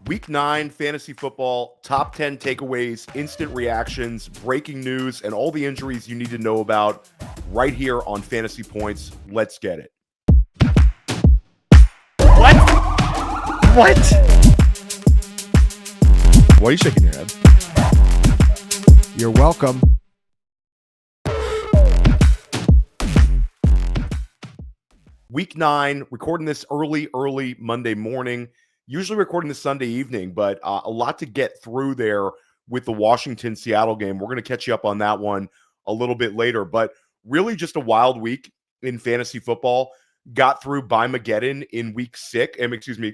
Week 9 fantasy football, top 10 takeaways, instant reactions, breaking news, and all the injuries you need to know about right here on Fantasy Points. Let's get it. What? Why are you shaking your head? You're welcome. Week 9, recording this early Monday morning. Usually recording this Sunday evening, but a lot to get through there with the Washington-Seattle game. We're going to catch you up on that one a little bit later, but really just a wild week in fantasy football. Got through Bye-Mageddon in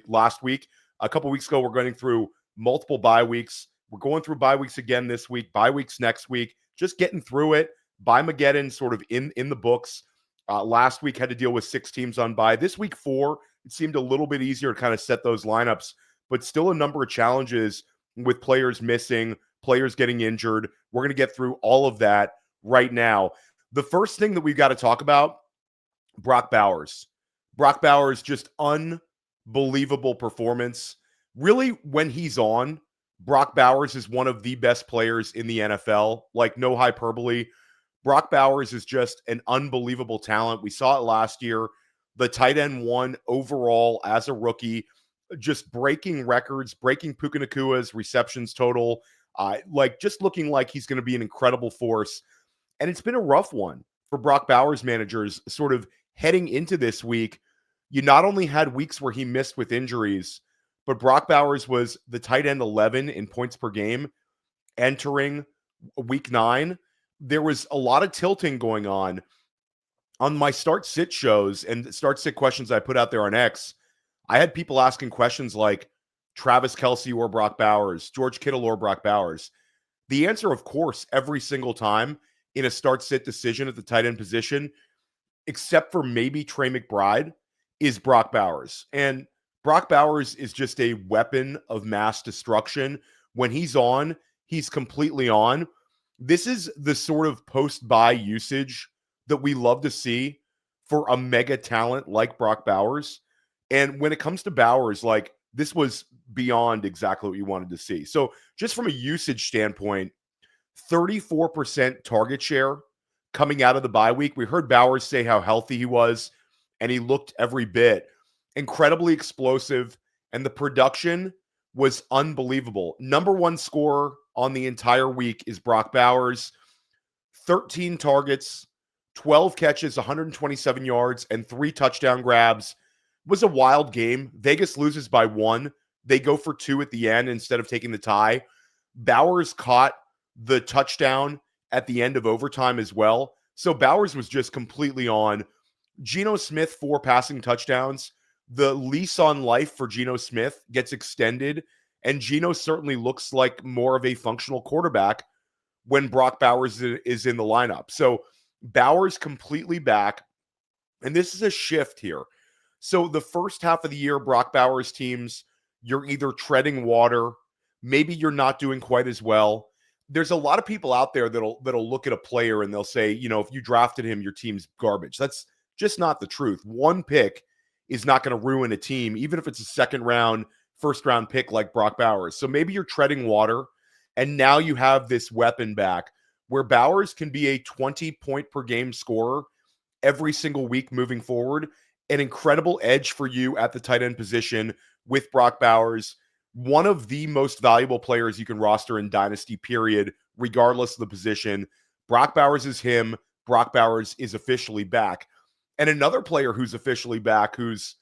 last week. A couple weeks ago, we're going through multiple bye weeks. We're going through bye weeks again this week, bye weeks next week, just getting through it. Bye-Mageddon sort of in the books. Last week had to deal with 6 teams on bye. This week 4, it seemed a little bit easier to kind of set those lineups, but still a number of challenges with players missing, players getting injured. We're going to get through all of that right now. The first thing that we've got to talk about, Brock Bowers. Brock Bowers, just unbelievable performance. Really, when he's on, Brock Bowers is one of the best players in the NFL. Like, no hyperbole. Brock Bowers is just an unbelievable talent. We saw it last year. The tight end 1 overall as a rookie, just breaking records, breaking Puka Nakua's receptions total, just looking like he's going to be an incredible force. And it's been a rough one for Brock Bowers managers sort of heading into this week. You not only had weeks where he missed with injuries, but Brock Bowers was the tight end 11 in points per game entering week 9. There was a lot of tilting going on my start-sit shows and start-sit questions I put out there on X. I had people asking questions like Travis Kelce or Brock Bowers, George Kittle or Brock Bowers. The answer, of course, every single time in a start-sit decision at the tight end position, except for maybe Trey McBride, is Brock Bowers. And Brock Bowers is just a weapon of mass destruction. When he's on, he's completely on. This is the sort of post-bye usage that we love to see for a mega talent like Brock Bowers. And when it comes to Bowers, this was beyond exactly what you wanted to see. So just from a usage standpoint, 34% target share coming out of the bye week. We heard Bowers say how healthy he was, and he looked every bit. Incredibly explosive, and the production was unbelievable. Number 1 scorer on the entire week is Brock Bowers. 13 targets, 12 catches, 127 yards, and 3 touchdown grabs. It was a wild game. Vegas loses by 1. They go for 2 at the end instead of taking the tie. Bowers caught the touchdown at the end of overtime as well. So Bowers was just completely on. Geno Smith, 4 passing touchdowns. The lease on life for Geno Smith gets extended, and Geno certainly looks like more of a functional quarterback when Brock Bowers is in the lineup. So Bowers completely back, and this is a shift here. So the first half of the year, Brock Bowers teams, you're either treading water, maybe you're not doing quite as well. There's a lot of people out there that'll look at a player and they'll say, if you drafted him, your team's garbage. That's just not the truth. 1 pick is not going to ruin a team, even if it's a second round, first round pick like Brock Bowers. So maybe you're treading water, and now you have this weapon back where Bowers can be a 20-point-per-game scorer every single week moving forward. An incredible edge for you at the tight end position with Brock Bowers. One of the most valuable players you can roster in Dynasty, period, regardless of the position. Brock Bowers is him. Brock Bowers is officially back. And another player who's officially back, who's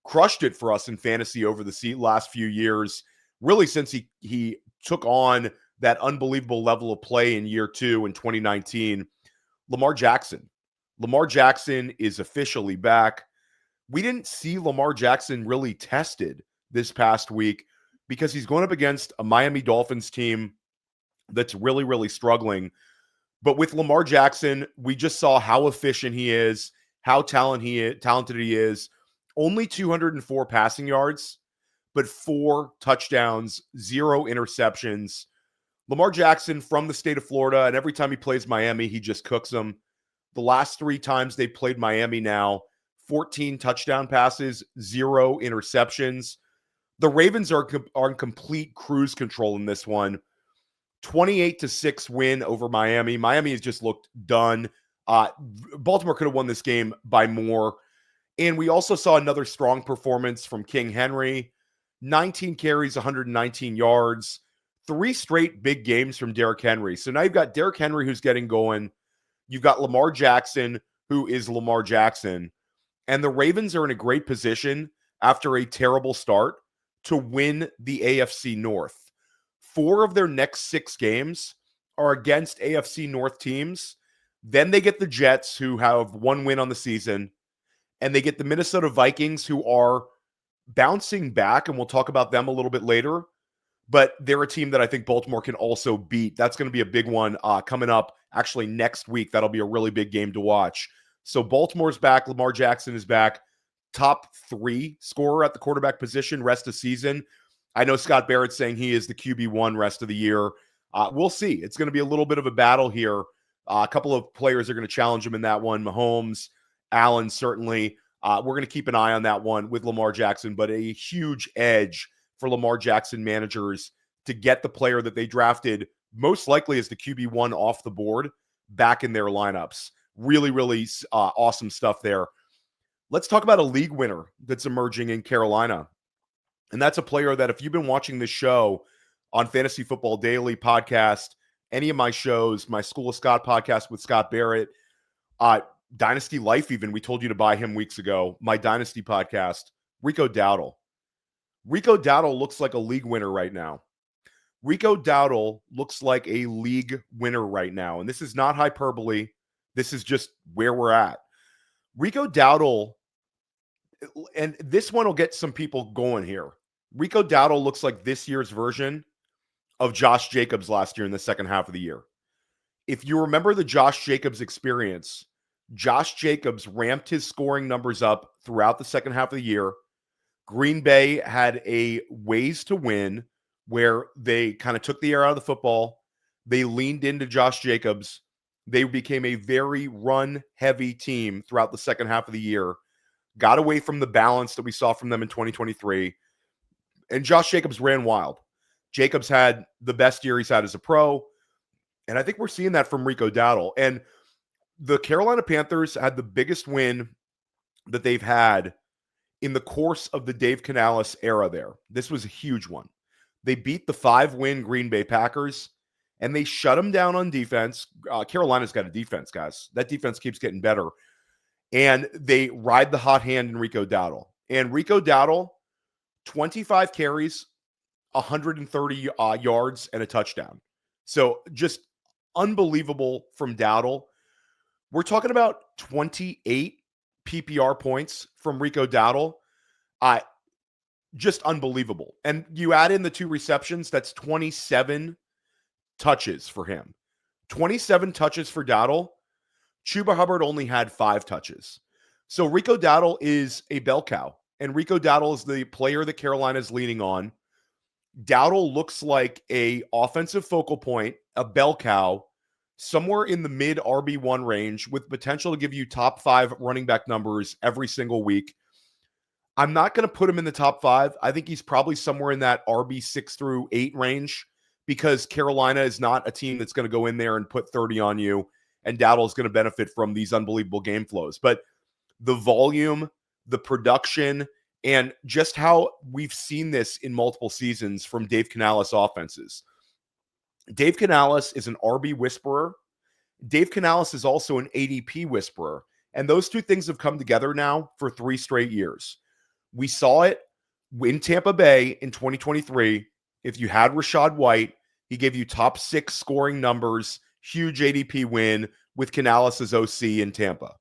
crushed it for us in fantasy over the last few years, really since he took on that unbelievable level of play in year 2 in 2019, Lamar Jackson. Lamar Jackson is officially back. We didn't see Lamar Jackson really tested this past week because he's going up against a Miami Dolphins team that's really, really struggling. But with Lamar Jackson, we just saw how efficient he is, how talented he is. Only 204 passing yards, but 4 touchdowns, 0 interceptions. Lamar Jackson from the state of Florida, and every time he plays Miami, he just cooks them. The last 3 times they played Miami now, 14 touchdown passes, 0 interceptions. The Ravens are in complete cruise control in this one. 28-6 win over Miami. Miami has just looked done. Baltimore could have won this game by more. And we also saw another strong performance from King Henry. 19 carries, 119 yards. 3 straight big games from Derrick Henry. So now you've got Derrick Henry who's getting going. You've got Lamar Jackson, who is Lamar Jackson. And the Ravens are in a great position after a terrible start to win the AFC North. 4 of their next 6 games are against AFC North teams. Then they get the Jets, who have 1 win on the season. And they get the Minnesota Vikings, who are bouncing back, and we'll talk about them a little bit later. But they're a team that I think Baltimore can also beat. That's going to be a big one coming up actually next week. That'll be a really big game to watch. So Baltimore's back. Lamar Jackson is back. Top 3 scorer at the quarterback position rest of season. I know Scott Barrett's saying he is the QB1 rest of the year. We'll see. It's going to be a little bit of a battle here. A couple of players are going to challenge him in that one. Mahomes, Allen, certainly. We're going to keep an eye on that one with Lamar Jackson, but a huge edge for Lamar Jackson managers to get the player that they drafted most likely as the QB1 off the board back in their lineups. Really, really awesome stuff there. Let's talk about a league winner that's emerging in Carolina. And that's a player that if you've been watching this show on Fantasy Football Daily podcast, any of my shows, my School of Scott podcast with Scott Barrett, Dynasty Life even, we told you to buy him weeks ago, my Dynasty podcast, Rico Dowdle. Rico Dowdle looks like a league winner right now. Rico Dowdle looks like a league winner right now. And this is not hyperbole. This is just where we're at. Rico Dowdle, and this one will get some people going here. Rico Dowdle looks like this year's version of Josh Jacobs last year in the second half of the year. If you remember the Josh Jacobs experience, Josh Jacobs ramped his scoring numbers up throughout the second half of the year. Green Bay had a ways to win where they kind of took the air out of the football. They leaned into Josh Jacobs. They became a very run-heavy team throughout the second half of the year. Got away from the balance that we saw from them in 2023. And Josh Jacobs ran wild. Jacobs had the best year he's had as a pro. And I think we're seeing that from Rico Dowdle. And the Carolina Panthers had the biggest win that they've had in the course of the Dave Canales era there. This was a huge one. They beat the 5-win Green Bay Packers, and they shut them down on defense. Carolina's got a defense, guys. That defense keeps getting better. And they ride the hot hand in Rico Dowdle. And Rico Dowdle, 25 carries, 130 yards, and a touchdown. So just unbelievable from Dowdle. We're talking about 28 PPR points from Rico Dowdle. Just unbelievable. And you add in the 2 receptions, that's 27 touches for him. 27 touches for Dowdle. Chuba Hubbard only had 5 touches. So Rico Dowdle is a bell cow. And Rico Dowdle is the player that Carolina is leaning on. Dowdle looks like a offensive focal point, a bell cow, somewhere in the mid RB1 range with potential to give you top 5 running back numbers every single week. I'm not going to put him in the top 5. I think he's probably somewhere in that RB6 through 8 range because Carolina is not a team that's going to go in there and put 30 on you, and Dowdle is going to benefit from these unbelievable game flows. But the volume, the production, and just how we've seen this in multiple seasons from Dave Canales offenses. Dave Canales is an RB whisperer. Dave Canales is also an ADP whisperer. And those 2 things have come together now for 3 straight years. We saw it in Tampa Bay in 2023. If you had Rachaad White, he gave you top 6 scoring numbers, huge ADP win with Canales as OC in Tampa.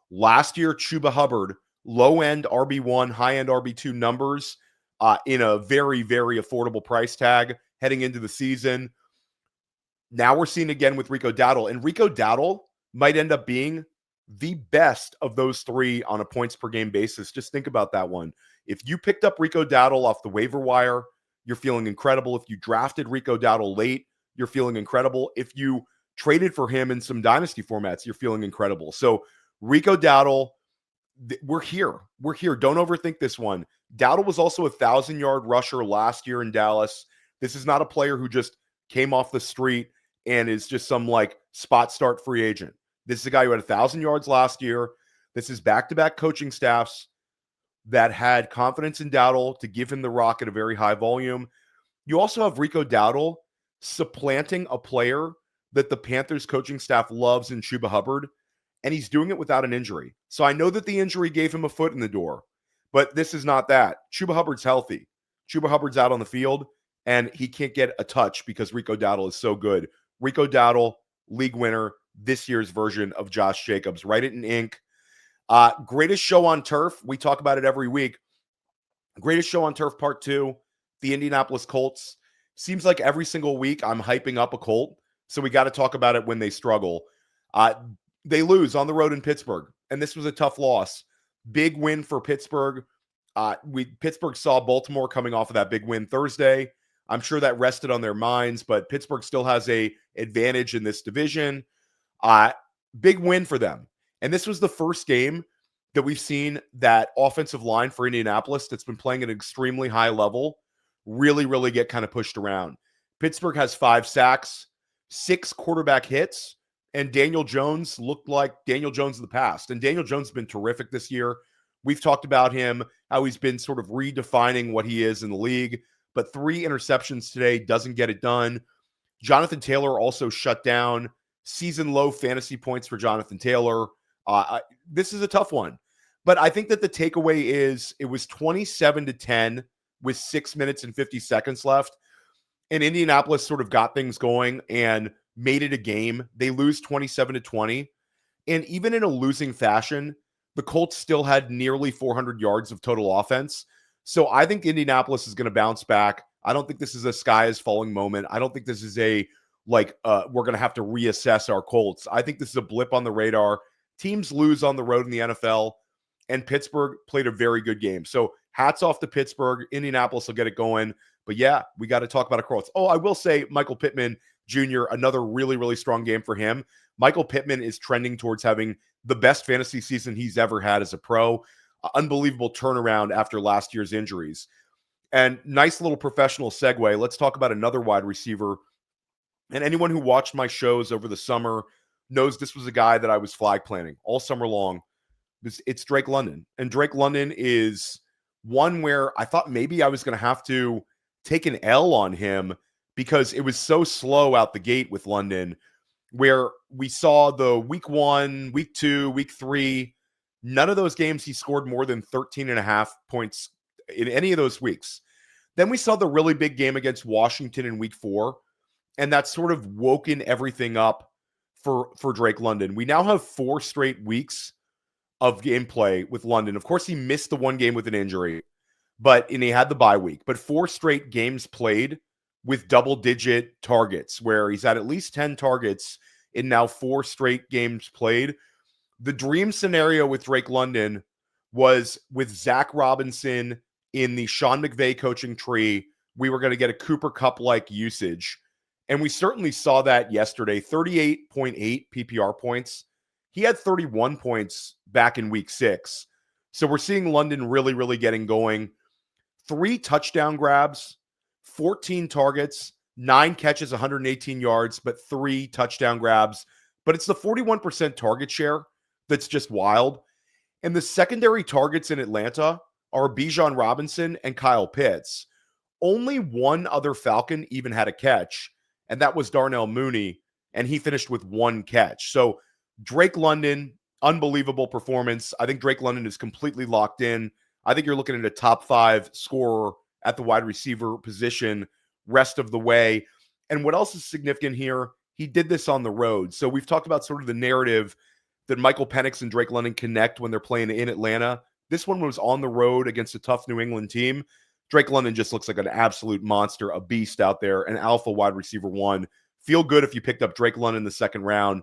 Last year, Chuba Hubbard, low-end RB1, high-end RB2 numbers in a very, very affordable price tag heading into the season. Now we're seeing again with Rico Dowdle, and Rico Dowdle might end up being the best of those 3 on a points per game basis. Just think about that one. If you picked up Rico Dowdle off the waiver wire, you're feeling incredible. If you drafted Rico Dowdle late, you're feeling incredible. If you traded for him in some dynasty formats, you're feeling incredible. So Rico Dowdle, we're here. We're here. Don't overthink this one. Dowdle was also a 1,000-yard rusher last year in Dallas. This is not a player who just came off the street and is just some like spot start free agent. This is a guy who had 1,000 yards last year. This is back-to-back coaching staffs that had confidence in Dowdle to give him the rock at a very high volume. You also have Rico Dowdle supplanting a player that the Panthers coaching staff loves in Chuba Hubbard, and he's doing it without an injury. So I know that the injury gave him a foot in the door, but this is not that. Chuba Hubbard's healthy. Chuba Hubbard's out on the field, and he can't get a touch because Rico Dowdle is so good. Rico Dowdle, league winner, this year's version of Josh Jacobs. Write it in ink. Greatest show on turf. We talk about it every week. Greatest show on turf part 2, the Indianapolis Colts. Seems like every single week I'm hyping up a Colt, so we got to talk about it when they struggle. They lose on the road in Pittsburgh, and this was a tough loss. Big win for Pittsburgh. Pittsburgh saw Baltimore coming off of that big win Thursday. I'm sure that rested on their minds, but Pittsburgh still has a advantage in this division. Big win for them. And this was the first game that we've seen that offensive line for Indianapolis that's been playing at an extremely high level really, really get kind of pushed around. Pittsburgh has 5 sacks, 6 quarterback hits, and Daniel Jones looked like Daniel Jones of the past. And Daniel Jones has been terrific this year. We've talked about him, how he's been sort of redefining what he is in the league. But 3 interceptions today doesn't get it done. Jonathan Taylor also shut down. Season low fantasy points for Jonathan Taylor. This is a tough one. But I think that the takeaway is it was 27-10 with 6 minutes and 50 seconds left. And Indianapolis sort of got things going and made it a game. They lose 27-20. And even in a losing fashion, the Colts still had nearly 400 yards of total offense. So I think Indianapolis is going to bounce back. I don't think this is a sky is falling moment. I don't think this is we're going to have to reassess our Colts. I think this is a blip on the radar. Teams lose on the road in the NFL, and Pittsburgh played a very good game. So hats off to Pittsburgh. Indianapolis will get it going. But yeah, we got to talk about a Colts. Oh, I will say Michael Pittman Jr., another really, really strong game for him. Michael Pittman is trending towards having the best fantasy season he's ever had as a pro. Unbelievable turnaround after last year's injuries. And nice little professional segue. Let's talk about another wide receiver. And anyone who watched my shows over the summer knows this was a guy that I was flag planting all summer long. It's Drake London. And Drake London is one where I thought maybe I was going to have to take an L on him because it was so slow out the gate with London, where we saw the week 1, week 2, week 3, none of those games he scored more than 13.5 points in any of those weeks. Then we saw the really big game against Washington in week 4, and that's sort of woken everything up for Drake London. We now have 4 straight weeks of gameplay with London. Of course, he missed the one game with an injury, and he had the bye week. But 4 straight games played with double-digit targets, where he's had at least 10 targets in now 4 straight games played. The dream scenario with Drake London was with Zac Robinson in the Sean McVay coaching tree. We were going to get a Cooper Kupp-like usage. And we certainly saw that yesterday. 38.8 PPR points. He had 31 points back in week 6. So we're seeing London really, really getting going. 3 touchdown grabs, 14 targets, 9 catches, 118 yards, but 3 touchdown grabs. But it's the 41% target share that's just wild. And the secondary targets in Atlanta are Bijan Robinson and Kyle Pitts. Only one other Falcon even had a catch, and that was Darnell Mooney, and he finished with 1 catch. So Drake London, unbelievable performance. I think Drake London is completely locked in. I think you're looking at a top 5 scorer at the wide receiver position rest of the way. And what else is significant here? He did this on the road. So we've talked about sort of the narrative that Michael Penix and Drake London connect when they're playing in Atlanta. This one was on the road against a tough New England team. Drake London just looks like an absolute monster, a beast out there, an alpha wide receiver 1. Feel good if you picked up Drake London in the second round.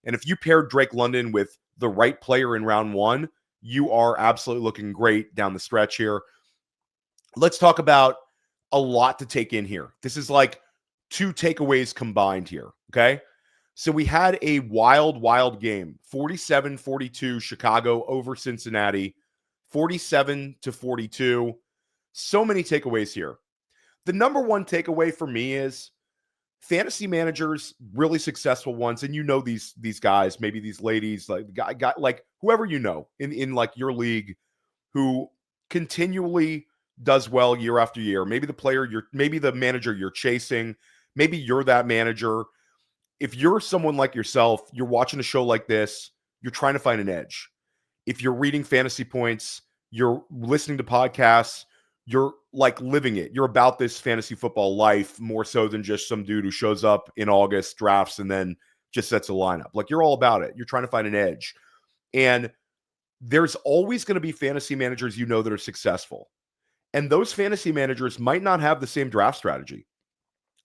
And if you paired Drake London with the right player in round 1, you are absolutely looking great down the stretch here. Let's talk about a lot to take in here. This is like 2 takeaways combined here, okay? So we had a wild, wild game. 47-42 Chicago over Cincinnati. 47-42. So many takeaways here. The number one takeaway for me is fantasy managers, really successful ones, and you know these guys, maybe these ladies, like guy like whoever you know in like your league who continually does well year after year. Maybe maybe the manager you're chasing, maybe you're that manager. If you're someone like yourself, you're watching a show like this, you're trying to find an edge. If you're reading fantasy points, you're listening to podcasts, you're like living it. You're about this fantasy football life more so than just some dude who shows up in August, drafts, and then just sets a lineup. Like you're all about it. You're trying to find an edge. And there's always going to be fantasy managers you know that are successful. And those fantasy managers might not have the same draft strategy.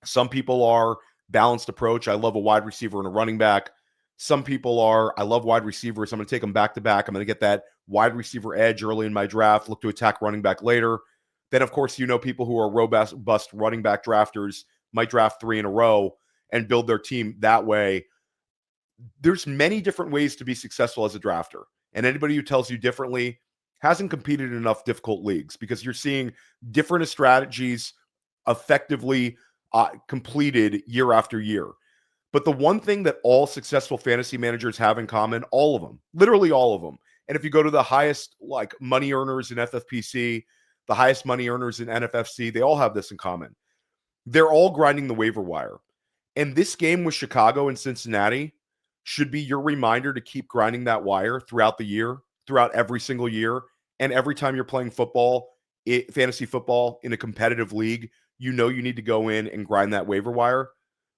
Some people are balanced approach. I love a wide receiver and a running back. Some people are, I love wide receivers. I'm going to take them back to back. I'm going to get that wide receiver edge early in my draft, look to attack running back later. Then, of course, you know, people who are robust running back drafters might draft 3 in a row and build their team that way. There's many different ways to be successful as a drafter. And anybody who tells you differently hasn't competed in enough difficult leagues, because you're seeing different strategies effectively completed year after year. But the one thing that all successful fantasy managers have in common, all of them, literally all of them, and if you go to the highest like money earners in FFPC, the highest money earners in NFFC, they all have this in common. They're all grinding the waiver wire. And this game with Chicago and Cincinnati should be your reminder to keep grinding that wire throughout the year, throughout every single year. And every time you're playing football, fantasy football in a competitive league, you know you need to go in and grind that waiver wire.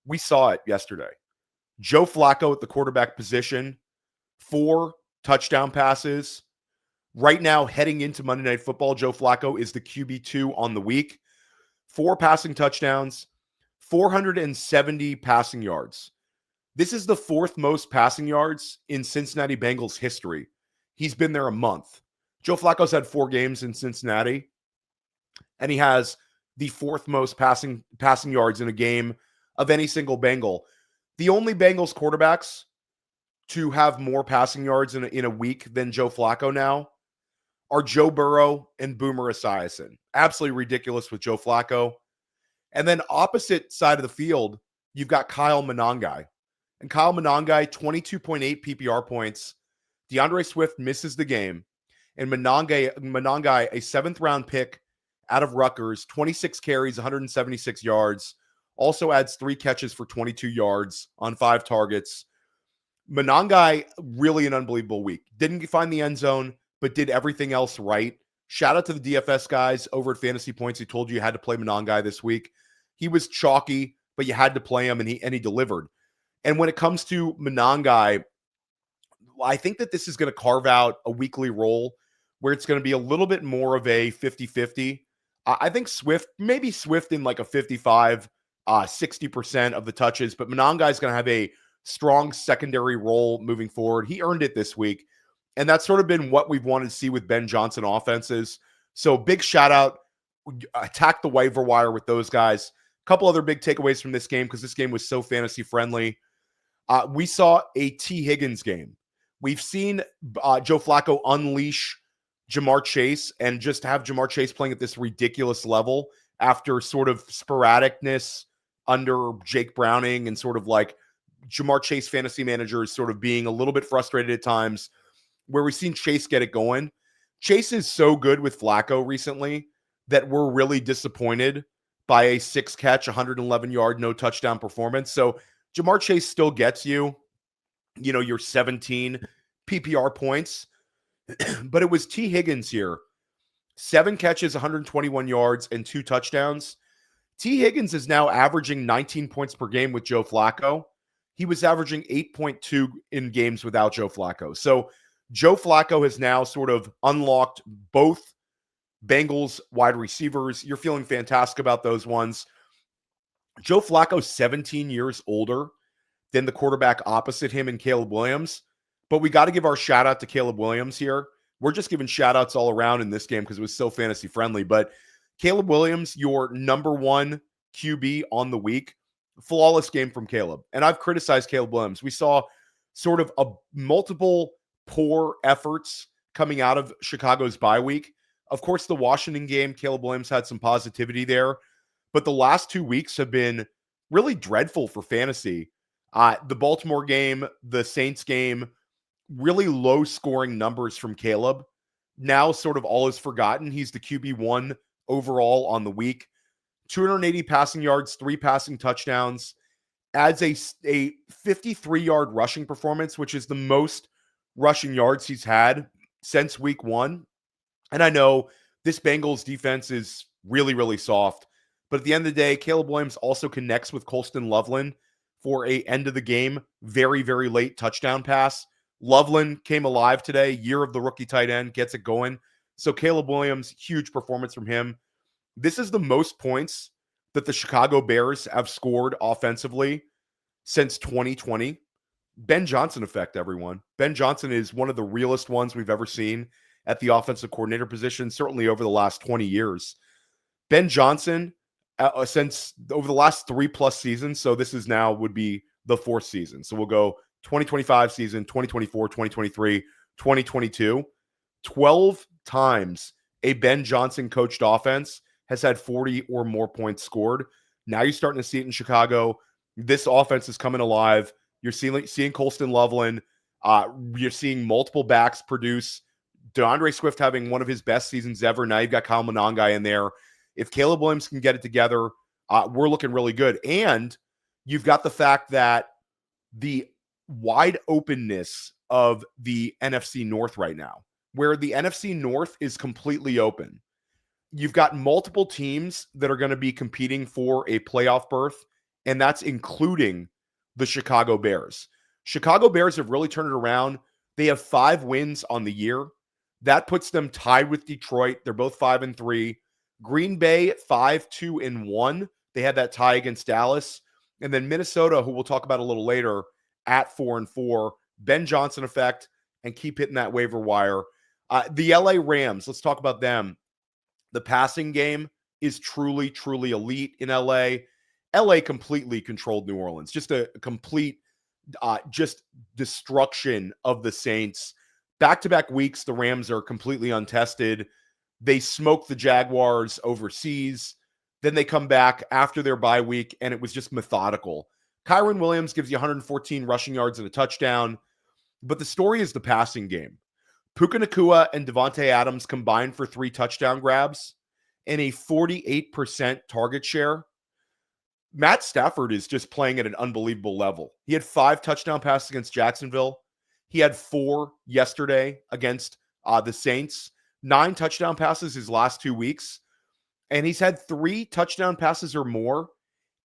We saw it yesterday. Joe Flacco at the quarterback position, 4 touchdown passes. Right now, heading into Monday Night Football, Joe Flacco is the QB2 on the week. 4 passing touchdowns, 470 passing yards. This is the 4th most passing yards in Cincinnati Bengals history. He's been there a month. Joe Flacco's had 4 games in Cincinnati, and he has the 4th most passing yards in a game of any single Bengal. The only Bengals quarterbacks to have more passing yards in a week than Joe Flacco now are Joe Burrow and Boomer Esiason. Absolutely ridiculous with Joe Flacco. And then opposite side of the field, you've got Kyle Monangai. And Kyle Monangai, 22.8 PPR points. DeAndre Swift misses the game. And Monangai, a 7th-round pick out of Rutgers, 26 carries, 176 yards. Also adds 3 catches for 22 yards on 5 targets. Monangai, really an unbelievable week. Didn't find the end zone, but did everything else right. Shout out to the DFS guys over at Fantasy Points who told you had to play Monangai this week. He was chalky, but you had to play him, and he delivered. And when it comes to Monangai, I think that this is going to carve out a weekly role where it's going to be a little bit more of a 50-50. I think Swift in like a 55, 60% of the touches, but Monangai is going to have a strong secondary role moving forward. He earned it this week, and that's sort of been what we've wanted to see with Ben Johnson offenses. So big shout out, attack the waiver wire with those guys. A couple other big takeaways from this game, because this game was so fantasy friendly. We saw a T. Higgins game. We've seen Joe Flacco unleash Jamar Chase and just have Jamar Chase playing at this ridiculous level after sort of sporadicness under Jake Browning, and sort of like Jamar Chase fantasy managers sort of being a little bit frustrated at times, where we've seen Chase get it going. Chase is so good with Flacco recently that we're really disappointed by a 6-catch, 111-yard, no touchdown performance. So Jamar Chase still gets you, your 17 PPR points. But it was T. Higgins here. 7 catches, 121 yards, and 2 touchdowns. T. Higgins is now averaging 19 points per game with Joe Flacco. He was averaging 8.2 in games without Joe Flacco. So Joe Flacco has now sort of unlocked both Bengals wide receivers. You're feeling fantastic about those ones. Joe Flacco's 17 years older than the quarterback opposite him and Caleb Williams. But we got to give our shout out to Caleb Williams here. We're just giving shout outs all around in this game because it was so fantasy friendly. But Caleb Williams, your number 1 QB on the week, flawless game from Caleb. And I've criticized Caleb Williams. We saw sort of multiple poor efforts coming out of Chicago's bye week. Of course, the Washington game, Caleb Williams had some positivity there, but the last 2 weeks have been really dreadful for fantasy. The Baltimore game, the Saints game, really low scoring numbers from Caleb. Now sort of all is forgotten. He's the QB1 overall on the week. 280 passing yards, 3 passing touchdowns, adds a 53-yard rushing performance, which is the most rushing yards he's had since week 1. And I know this Bengals defense is really, really soft. But at the end of the day, Caleb Williams also connects with Colston Loveland for a end of the game, very, very late touchdown pass. Loveland came alive today, year of the rookie tight end, gets it going. So Caleb Williams, huge performance from him. This is the most points that the Chicago Bears have scored offensively since 2020. Ben Johnson effect, everyone. Ben Johnson is one of the realest ones we've ever seen at the offensive coordinator position, certainly over the last 20 years. Ben Johnson, since over the last 3+ seasons, so this is now would be the 4th season. So we'll go 2025 season, 2024, 2023, 2022. 12 times a Ben Johnson coached offense has had 40 or more points scored. Now you're starting to see it in Chicago. This offense is coming alive. You're seeing Colston Loveland. You're seeing multiple backs produce. DeAndre Swift having one of his best seasons ever. Now you've got Kyle Monangai in there. If Caleb Williams can get it together, we're looking really good. And you've got the fact that the wide openness of the NFC North right now, where the NFC North is completely open. You've got multiple teams that are going to be competing for a playoff berth, and that's including the Chicago Bears. Chicago Bears have really turned it around. They have 5 wins on the year. That puts them tied with Detroit. They're both 5-3. Green Bay 5-2-1. They had that tie against Dallas. And then Minnesota, who we'll talk about a little later, at 4-4. Ben Johnson effect, and keep hitting that waiver wire. The LA Rams, let's talk about them. The passing game is truly, truly elite in LA. LA completely controlled New Orleans. Just a complete just destruction of the Saints. Back-to-back weeks, the Rams are completely untested. They smoke the Jaguars overseas. Then they come back after their bye week, and it was just methodical. Kyron Williams gives you 114 rushing yards and a touchdown. But the story is the passing game. Puka Nacua and Devontae Adams combined for 3 touchdown grabs and a 48% target share. Matt Stafford is just playing at an unbelievable level. He had 5 touchdown passes against Jacksonville. He had 4 yesterday against the Saints. 9 touchdown passes his last 2 weeks. And he's had 3 touchdown passes or more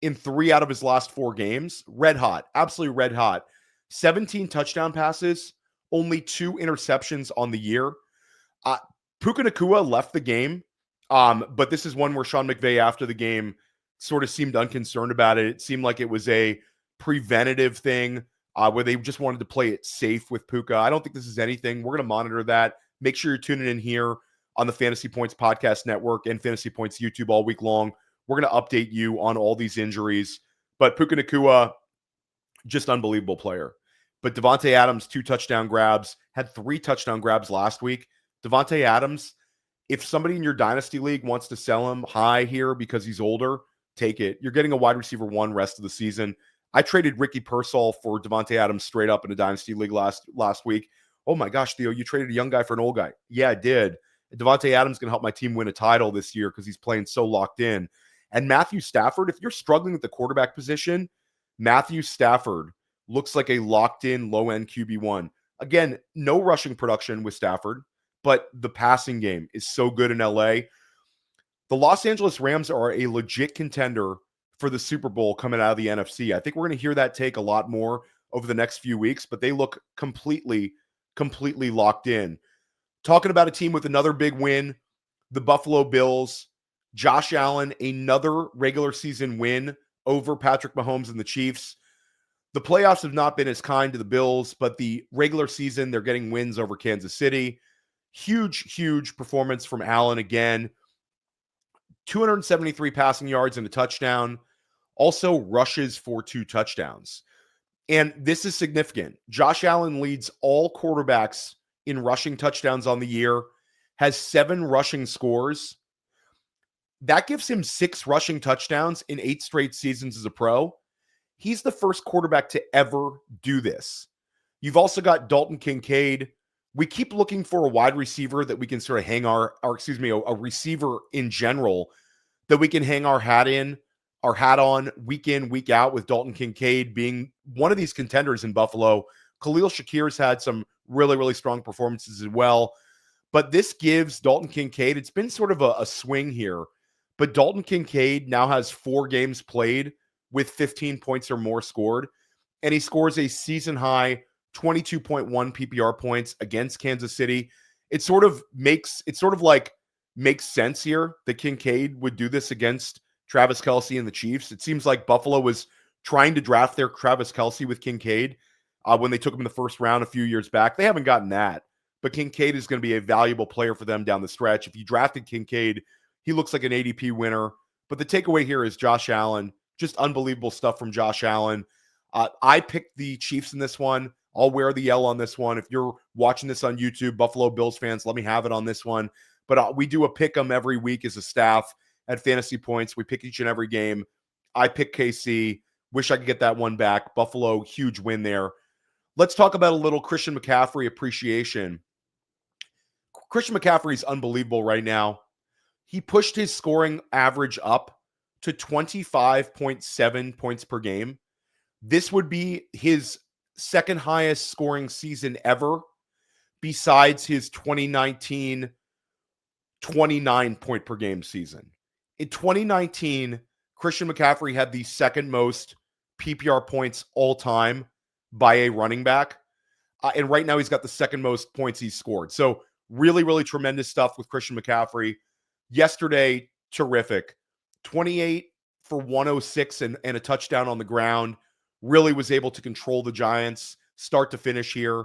in 3 out of his last 4 games. Red hot. Absolutely red hot. 17 touchdown passes, only 2 interceptions on the year. Puka Nacua left the game, but this is one where Sean McVay after the game sort of seemed unconcerned about it. It seemed like it was a preventative thing where they just wanted to play it safe with Puka. I don't think this is anything. We're going to monitor that. Make sure you're tuning in here on the Fantasy Points Podcast Network and Fantasy Points YouTube all week long. We're going to update you on all these injuries. But Puka Nacua, just unbelievable player. But Devontae Adams, 2 touchdown grabs, had 3 touchdown grabs last week. Devontae Adams, if somebody in your dynasty league wants to sell him high here because he's older, take it. You're getting a wide receiver 1 rest of the season. I traded Ricky Pearsall for Devontae Adams straight up in a dynasty league last week. Oh my gosh, Theo, you traded a young guy for an old guy. Yeah, I did. Devontae Adams going to help my team win a title this year because he's playing so locked in. And Matthew Stafford, if you're struggling with the quarterback position, Matthew Stafford looks like a locked-in, low-end QB1. Again, no rushing production with Stafford, but the passing game is so good in LA. The Los Angeles Rams are a legit contender for the Super Bowl coming out of the NFC. I think we're going to hear that take a lot more over the next few weeks, but they look completely locked in. Talking about a team with another big win, the Buffalo Bills. Josh Allen, another regular season win over Patrick Mahomes and the Chiefs. The playoffs have not been as kind to the Bills, but the regular season, they're getting wins over Kansas City. Huge performance from Allen again. 273 passing yards and a touchdown. Also rushes for 2 touchdowns. And this is significant. Josh Allen leads all quarterbacks in rushing touchdowns on the year. has 7 rushing scores. That gives him 6 rushing touchdowns in 8 straight seasons as a pro. He's the first quarterback to ever do this. You've also got Dalton Kincaid. We keep looking for a wide receiver that we can sort of hang a receiver in general that we can hang our hat on week in, week out, with Dalton Kincaid being one of these contenders in Buffalo. Khalil Shakir's had some really, really strong performances as well. But this gives Dalton Kincaid, it's been sort of a swing here, but Dalton Kincaid now has 4 games played with 15 points or more scored, and he scores a season-high 22.1 PPR points against Kansas City. It sort of makes sense here that Kincaid would do this against Travis Kelce and the Chiefs. It seems like Buffalo was trying to draft their Travis Kelce with Kincaid when they took him in the first round a few years back. They haven't gotten that, but Kincaid is going to be a valuable player for them down the stretch. If you drafted Kincaid, he looks like an ADP winner. But the takeaway here is Josh Allen. Just unbelievable stuff from Josh Allen. I picked the Chiefs in this one. I'll wear the L on this one. If you're watching this on YouTube, Buffalo Bills fans, let me have it on this one. But we do a pick 'em every week as a staff at Fantasy Points. We pick each and every game. I pick KC. Wish I could get that one back. Buffalo, huge win there. Let's talk about a little Christian McCaffrey appreciation. Christian McCaffrey is unbelievable right now. He pushed his scoring average up to 25.7 points per game. This would be his second highest scoring season ever, besides his 2019 29 point per game season. In 2019, Christian McCaffrey had the second most PPR points all time by a running back. And right now he's got the second most points he's scored. So really, really tremendous stuff with Christian McCaffrey. Yesterday, terrific. 28 for 106 and a touchdown on the ground. Really was able to control the Giants start to finish here.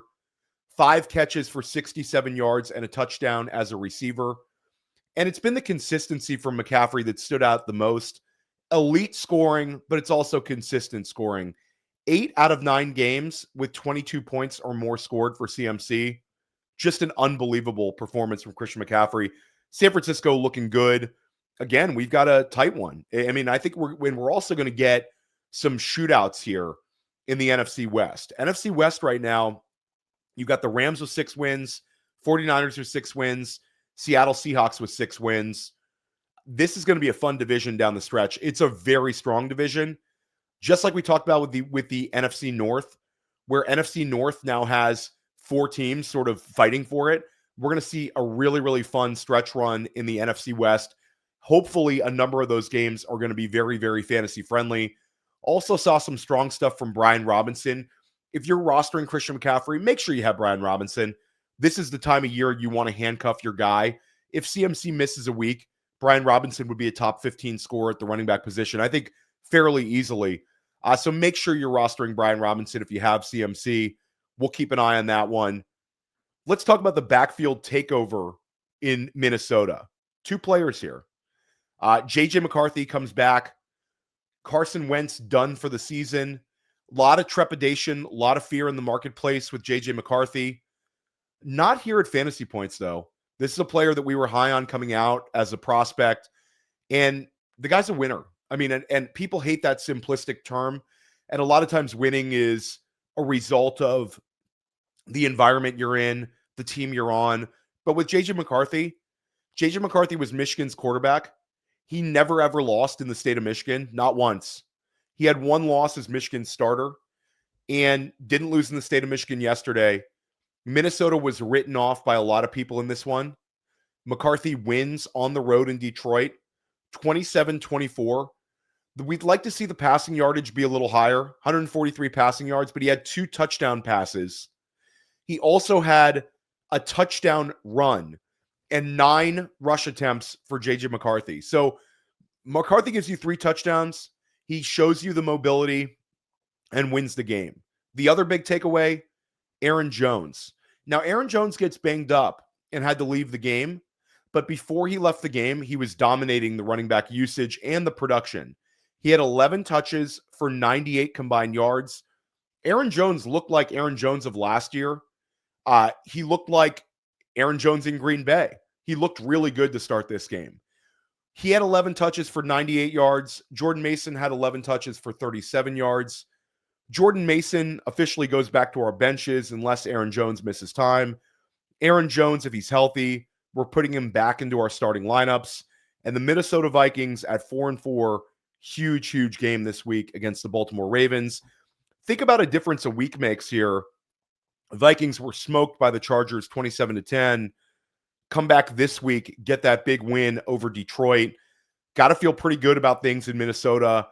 5 catches for 67 yards and a touchdown as a receiver. And it's been the consistency from McCaffrey that stood out the most. Elite scoring, but it's also consistent scoring. 8 out of 9 games with 22 points or more scored for CMC. Just an unbelievable performance from Christian McCaffrey. San Francisco looking good. Again, we've got a tight one. I mean, I think we're also going to get some shootouts here in the NFC West. NFC West right now, you've got the Rams with 6 wins, 49ers with 6 wins, Seattle Seahawks with 6 wins. This is going to be a fun division down the stretch. It's a very strong division, just like we talked about with the NFC North, where NFC North now has 4 teams sort of fighting for it. We're going to see a really, really fun stretch run in the NFC West. Hopefully, a number of those games are going to be very, very fantasy friendly. Also saw some strong stuff from Brian Robinson. If you're rostering Christian McCaffrey, make sure you have Brian Robinson. This is the time of year you want to handcuff your guy. If CMC misses a week, Brian Robinson would be a top 15 scorer at the running back position, I think fairly easily. So make sure you're rostering Brian Robinson if you have CMC. We'll keep an eye on that one. Let's talk about the backfield takeover in Minnesota. 2 players here. JJ McCarthy comes back. Carson Wentz done for the season. A lot of trepidation, a lot of fear in the marketplace with JJ McCarthy. Not here at Fantasy Points, though. This is a player that we were high on coming out as a prospect. And the guy's a winner. I mean, and people hate that simplistic term. And a lot of times winning is a result of the environment you're in, the team you're on. But with JJ McCarthy was Michigan's quarterback. He never, ever lost in the state of Michigan, not once. He had 1 loss as Michigan's starter and didn't lose in the state of Michigan yesterday. Minnesota was written off by a lot of people in this one. McCarthy wins on the road in Detroit, 27-24. We'd like to see the passing yardage be a little higher, 143 passing yards, but he had 2 touchdown passes. He also had a touchdown run and 9 rush attempts for JJ McCarthy. So McCarthy gives you 3 touchdowns. He shows you the mobility and wins the game. The other big takeaway, Aaron Jones. Now, Aaron Jones gets banged up and had to leave the game, but before he left the game, he was dominating the running back usage and the production. He had 11 touches for 98 combined yards. Aaron Jones looked like Aaron Jones of last year. He looked like Aaron Jones in Green Bay. He looked really good to start this game. He had 11 touches for 98 yards. Jordan Mason had 11 touches for 37 yards. Jordan Mason officially goes back to our benches unless Aaron Jones misses time. Aaron Jones, if he's healthy, we're putting him back into our starting lineups. And the Minnesota Vikings at 4-4, huge game this week against the Baltimore Ravens. Think about a difference a week makes here. The Vikings were smoked by the Chargers 27-10. Come back this week, get that big win over Detroit. Got to feel pretty good about things in Minnesota.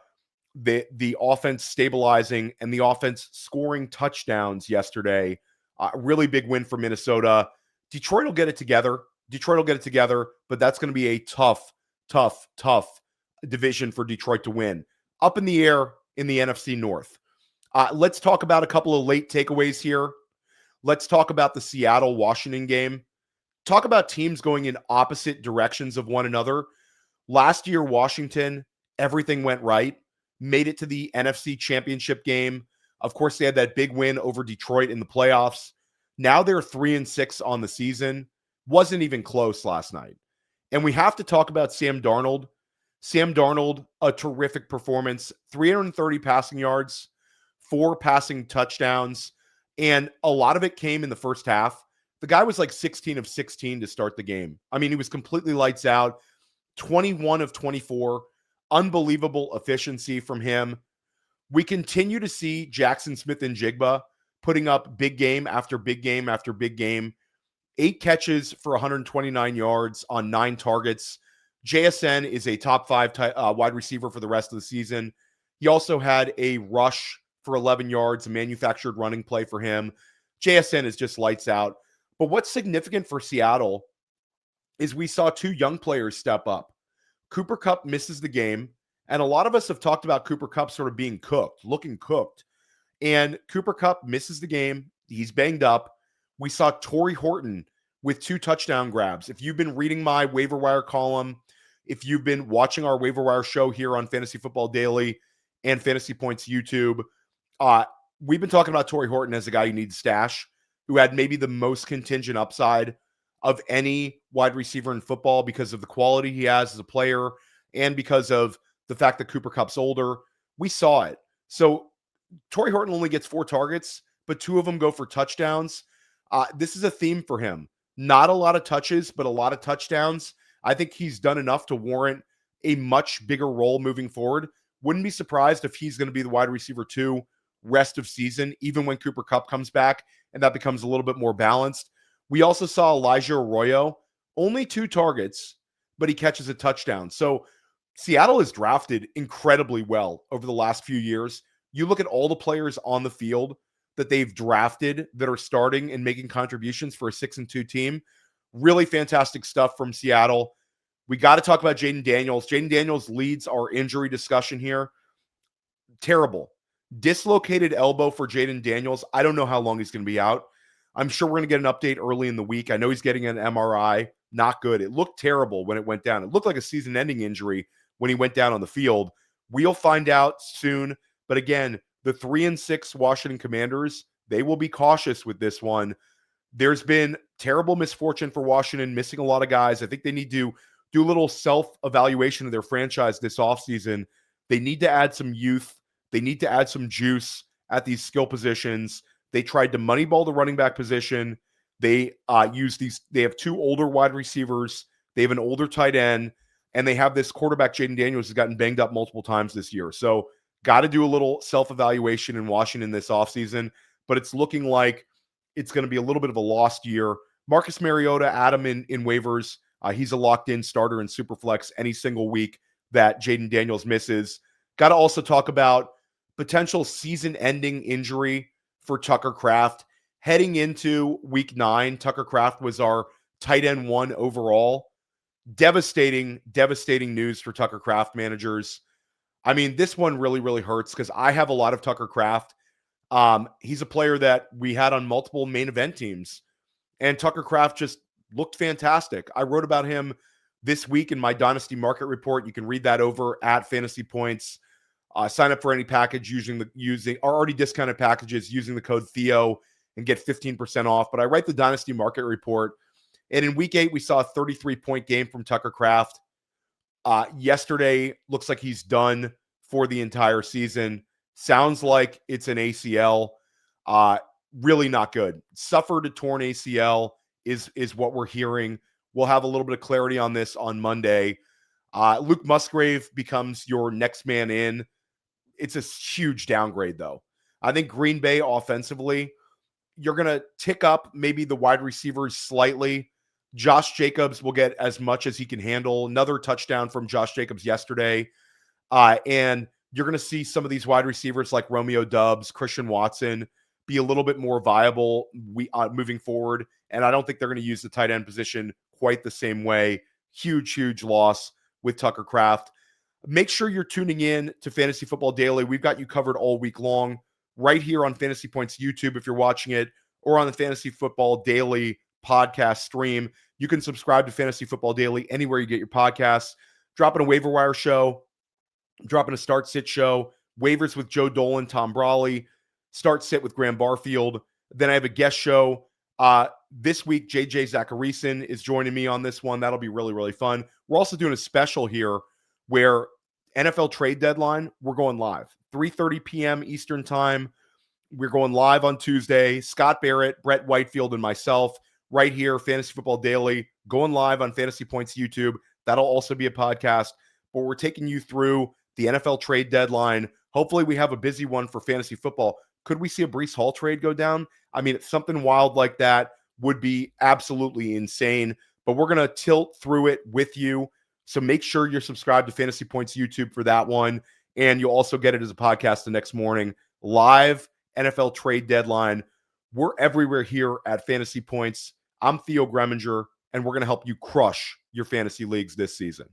The offense stabilizing and the offense scoring touchdowns yesterday. Really big win for Minnesota. Detroit will get it together. But that's going to be a tough division for Detroit to win. Up in the air in the NFC North. Let's talk about a couple of late takeaways here. Let's talk about the Seattle-Washington game. Talk about teams going in opposite directions of one another. Last year, Washington, everything went right. Made it to the NFC Championship game. Of course, they had that big win over Detroit in the playoffs. Now they're 3-6 on the season. Wasn't even close last night. And we have to talk about Sam Darnold. Sam Darnold, a terrific performance. 330 passing yards, 4 passing touchdowns, and a lot of it came in the first half. The guy was like 16 of 16 to start the game. I mean, he was completely lights out. 21 of 24. Unbelievable efficiency from him. We continue to see Jackson Smith-Njigba putting up big game after big game after big game. 8 catches for 129 yards on 9 targets. JSN is a top 5 wide receiver for the rest of the season. He also had a rush for 11 yards, a manufactured running play for him. JSN is just lights out. But what's significant for Seattle is we saw 2 young players step up. Cooper Kupp misses the game, and a lot of us have talked about Cooper Kupp sort of being cooked, looking cooked. And Cooper Kupp misses the game. He's banged up. We saw Torrey Horton with 2 touchdown grabs. If you've been reading my waiver wire column, if you've been watching our waiver wire show here on Fantasy Football Daily and Fantasy Points YouTube, we've been talking about Torrey Horton as a guy you need to stash, who had maybe the most contingent upside of any wide receiver in football because of the quality he has as a player and because of the fact that Cooper Kupp's older. We saw it. So Torrey Horton only gets 4 targets, but 2 of them go for touchdowns. This is a theme for him. Not a lot of touches, but a lot of touchdowns. I think he's done enough to warrant a much bigger role moving forward. Wouldn't be surprised if he's going to be the wide receiver 2 rest of season, even when Cooper Kupp comes back, and that becomes a little bit more balanced. We also saw Elijah Arroyo, only 2 targets, but he catches a touchdown. So Seattle has drafted incredibly well over the last few years. You look at all the players on the field that they've drafted that are starting and making contributions for a 6-2 team. Really fantastic stuff from Seattle. We got to talk about Jayden Daniels. Jayden Daniels leads our injury discussion here. Terrible. Dislocated elbow for Jayden Daniels. I don't know how long he's going to be out. I'm sure we're going to get an update early in the week. I know he's getting an MRI. Not good. It looked terrible when it went down. It looked like a season-ending injury when he went down on the field. We'll find out soon. But again, the 3-6 Washington Commanders, they will be cautious with this one. There's been terrible misfortune for Washington, missing a lot of guys. I think they need to do a little self-evaluation of their franchise this offseason. They need to add some youth. They need to add some juice at these skill positions. They tried to moneyball the running back position. They they have 2 older wide receivers. They have an older tight end, and they have this quarterback, Jayden Daniels, who's gotten banged up multiple times this year. So got to do a little self-evaluation in Washington this offseason, but it's looking like it's going to be a little bit of a lost year. Marcus Mariota, Adam in waivers. He's a locked-in starter in Superflex any single week that Jayden Daniels misses. Got to also talk about potential season-ending injury for Tucker Kraft. Heading into week 9, Tucker Kraft was our tight end 1 overall. Devastating news for Tucker Kraft managers. I mean, this one really, really hurts because I have a lot of Tucker Kraft. He's a player that we had on multiple main event teams, and Tucker Kraft just looked fantastic. I wrote about him this week in my Dynasty Market Report. You can read that over at Fantasy Points. Sign up for any package using our already discounted packages using the code Theo and get 15% off. But I write the Dynasty Market Report, And in week 8, we saw a 33-point game from Tucker Kraft. Yesterday, looks like he's done for the entire season. Sounds like it's an ACL. Really not good. Suffered a torn ACL is what we're hearing. We'll have a little bit of clarity on this on Monday. Luke Musgrave becomes your next man in. It's a huge downgrade, though. I think Green Bay offensively, you're going to tick up maybe the wide receivers slightly. Josh Jacobs will get as much as he can handle. Another touchdown from Josh Jacobs yesterday. And you're going to see some of these wide receivers like Romeo Doubs, Christian Watson be a little bit more viable moving forward. And I don't think they're going to use the tight end position quite the same way. Huge loss with Tucker Kraft. Make sure you're tuning in to Fantasy Football Daily. We've got you covered all week long right here on Fantasy Points YouTube if you're watching it, or on the Fantasy Football Daily podcast stream. You can subscribe to Fantasy Football Daily anywhere you get your podcasts. Dropping a waiver wire show, dropping a start sit show, waivers with Joe Dolan, Tom Brawley, start sit with Graham Barfield. Then I have a guest show this week. JJ Zacharyson is joining me on this one. That'll be really fun. We're also doing a special here where NFL trade deadline, we're going live 3:30 p.m. Eastern time. We're going live on Tuesday. Scott Barrett, Brett Whitefield, and myself right here, Fantasy Football Daily, going live on Fantasy Points YouTube. That'll also be a podcast, but we're taking you through the NFL trade deadline. Hopefully we have a busy one for fantasy football. Could we see a Breece Hall trade go down? I mean, something wild like that would be absolutely insane, but we're going to tilt through it with you. So make sure you're subscribed to Fantasy Points YouTube for that one. And you'll also get it as a podcast the next morning. Live NFL trade deadline. We're everywhere here at Fantasy Points. I'm Theo Greminger, and we're going to help you crush your fantasy leagues this season.